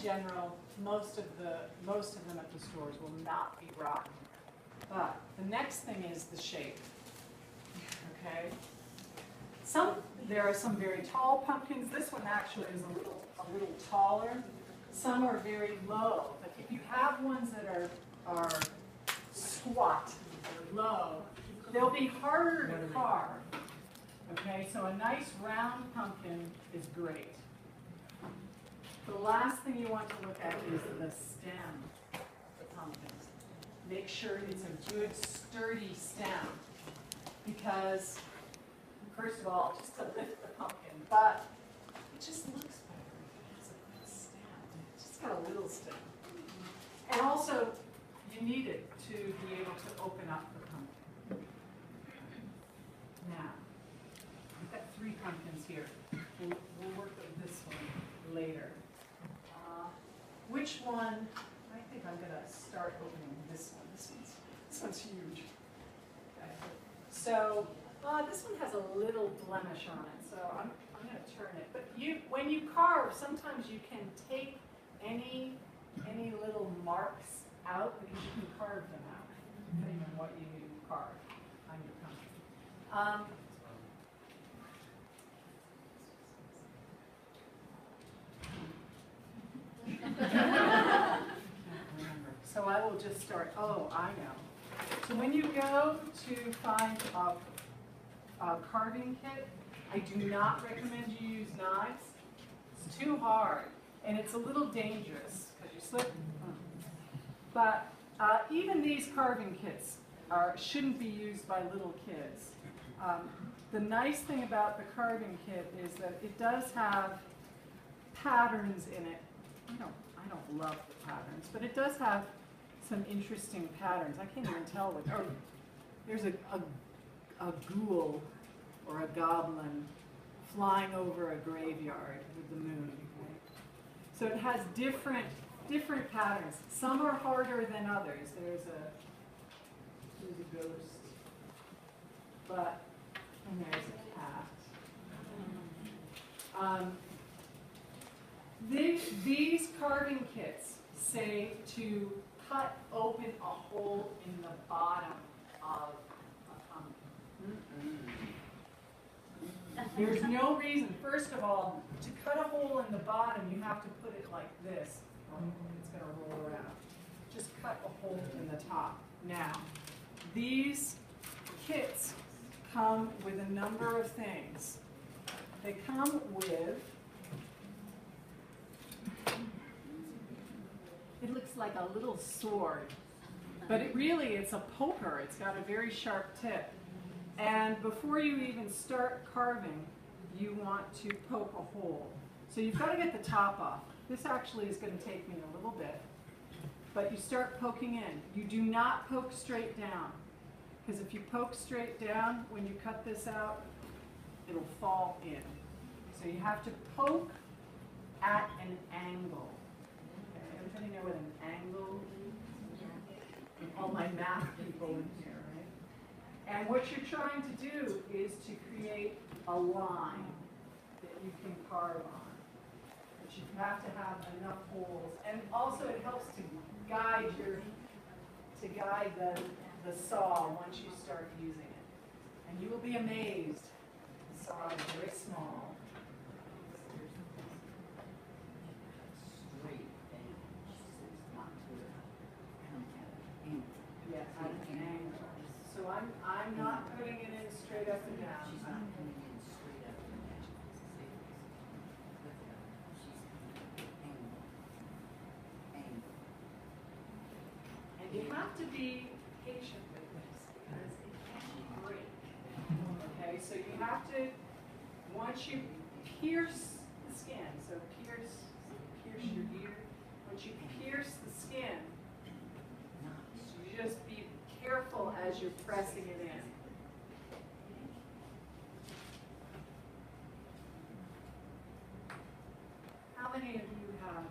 general, most of them at the stores will not be rotten. But the next thing is the shape. Okay. There are some very tall pumpkins. This one actually is a little taller. Some are very low. Like if you have ones that are squat or low, they'll be harder to carve. Okay, so a nice round pumpkin is great. The last thing you want to look at is the stem of the pumpkins. Make sure it's a good sturdy stem, because first of all, just to lift the pumpkin, but it just looks better if it has a good stem. It's just got a little stem. And also, you need it to be able to open up the pumpkin. Now, we've got 3 pumpkins here. We'll work with this one later. Which one? I think I'm going to start opening this one. This one's huge. Okay. So this one has a little blemish on it, so I'm going to turn it. But when you carve, sometimes you can take any little marks out, because you can carve them out, depending on what you carve on your pumpkin. So I will just start. Oh, I know. So when you go to find a carving kit, I do not recommend you use knives. It's too hard, and it's a little dangerous because you slip. But even these carving kits shouldn't be used by little kids. The nice thing about the carving kit is that it does have patterns in it. I don't love the patterns, but it does have some interesting patterns. I can't even tell what. Oh, there's a ghoul or a goblin flying over a graveyard with the moon. Right? So it has different patterns. Some are harder than others. There's a ghost, and there's a cat. These carving kits say to cut open a hole in the bottom of a pumpkin. There's no reason. First of all, to cut a hole in the bottom, you have to put it like this. It's going to roll around. Just cut a hole in the top. Now, these kits come with a number of things. They come with, it looks like a little sword, but it's a poker. It's got a very sharp tip. And before you even start carving, you want to poke a hole. So you've got to get the top off. This actually is going to take me a little bit. But you start poking in. You do not poke straight down, because if you poke straight down, when you cut this out, it'll fall in. So you have to poke at an angle. Okay, everybody know what an angle is? All my math people in here, right? And what you're trying to do is to create a line that you can carve on. But you have to have enough holes. And also it helps to guide the saw once you start using it. And you will be amazed. The saw is very small. Yes, at an angle. So I'm not putting it in straight up and down. I'm putting it in straight up and down. And you have to be patient with this because it can break. Okay, so you have to, once you pierce the skin, so pierce your ear, once you pierce the skin, you just be careful as you're pressing it in. How many of you have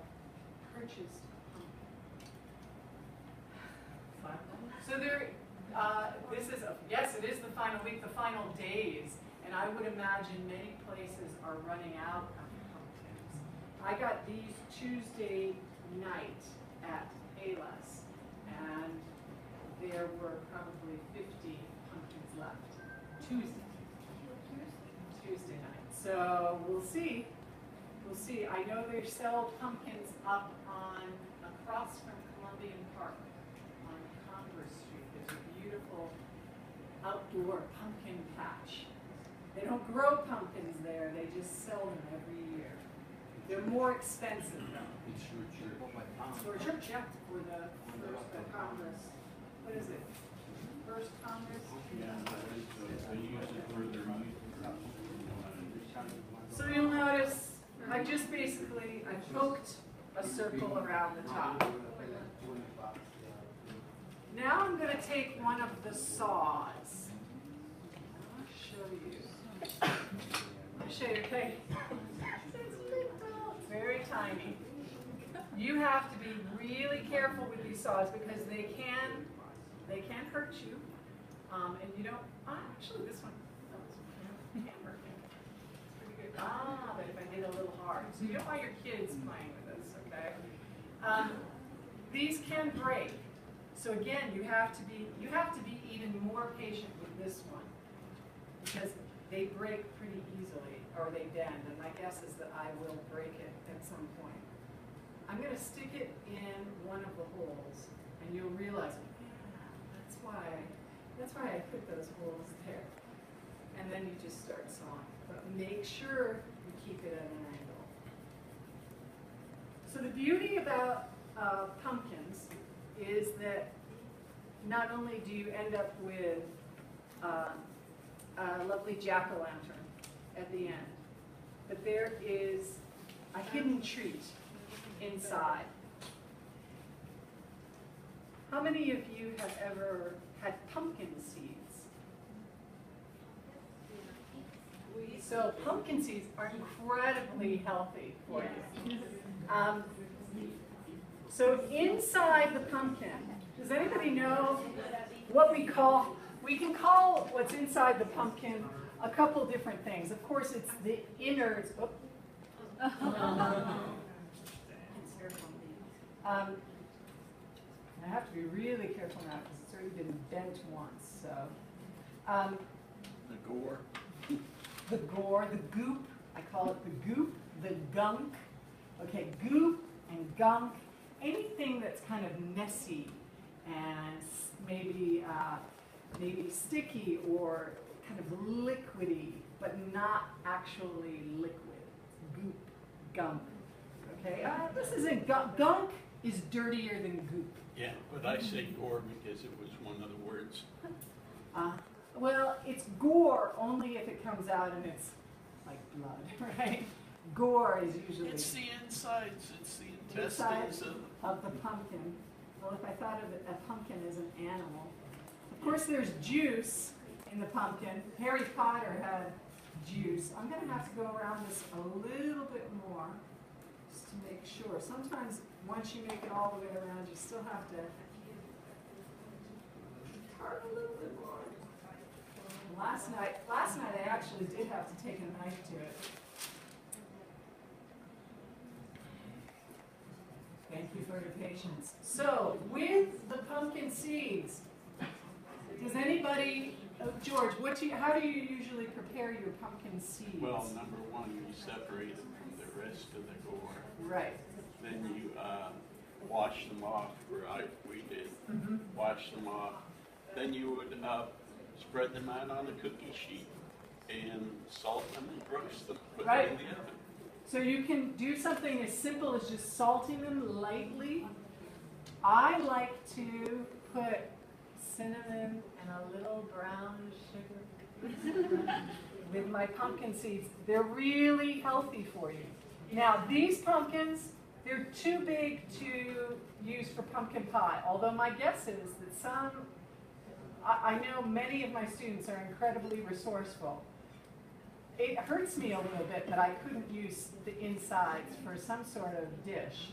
purchased a pumpkin? So yes, it is the final week, the final days, and I would imagine many places are running out of pumpkins. I got these Tuesday night at Payless, and there were probably 50 pumpkins left. Tuesday night. So we'll see. We'll see. I know they sell pumpkins up on across from Columbian Park on Congress Street. There's a beautiful outdoor pumpkin patch. They don't grow pumpkins there. They just sell them every year. They're more expensive though. For church, yeah, for the first Congress. What is it? First Congress? Yeah, they use it for their youth. So you'll notice, I just basically, I poked a circle around the top. Now I'm going to take one of the saws. I'll show you. I'll show you, okay? It's very tiny. You have to be really careful with these saws because they can hurt you. And you don't, actually this one, can't hurt me. It's pretty good. But if I did a little hard. So you don't want your kids playing with this, okay? These can break. So again, you have to be even more patient with this one because they break pretty easily, or they bend, and my guess is that I will break it at some point. I'm going to stick it in one of the holes, and you'll realize, yeah, that's why I put those holes there. And then you just start sawing, but make sure you keep it at an angle. So the beauty about pumpkins is that not only do you end up with a lovely jack-o'-lantern at the end, but there is a hidden treat inside. How many of you have ever had pumpkin seeds? So pumpkin seeds are incredibly healthy for you. So inside the pumpkin, does anybody know what we can call what's inside the pumpkin a couple different things. Of course, it's the innards. Oh. I have to be really careful now because it's already been bent once. So The gore. the gore, the goop. I call it the goop, the gunk. Okay, goop and gunk. Anything that's kind of messy and maybe sticky or kind of liquidy, but not actually liquid. Goop, gunk. Okay, this isn't gunk. Gunk is dirtier than goop. Yeah, but I say gore because it was one of the words. Well, it's gore only if it comes out and it's like blood, right? Gore is usually It's the insides, it's the inside intestines of the pumpkin. Well, if I thought of a pumpkin as an animal. Of course, there's juice in the pumpkin. Harry Potter had juice. I'm going to have to go around this a little bit more just to make sure. Sometimes once you make it all the way around, you still have to tart a little bit more. Last night I actually did have to take a knife to it. Thank you for your patience. So, with the pumpkin seeds, does anybody, George, how do you usually prepare your pumpkin seeds? Well, number one, you separate them from the rest of the gore. Right. Then you wash them off, we did. Mm-hmm. Wash them off. Then you would spread them out on a cookie sheet and salt them and roast them. Put them in the oven. So you can do something as simple as just salting them lightly. I like to put cinnamon and a little brown sugar with my pumpkin seeds. They're really healthy for you. Now these pumpkins, they're too big to use for pumpkin pie, although my guess is that I know many of my students are incredibly resourceful. It hurts me a little bit that I couldn't use the insides for some sort of dish.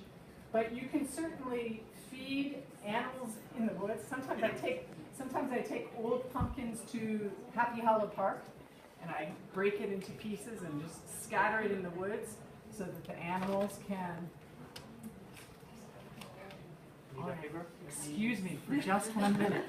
But you can certainly feed animals in the woods. Sometimes I take old pumpkins to Happy Hollow Park and I break it into pieces and just scatter it in the woods. so that the animals can. Need a paper? Excuse me for just 1 minute.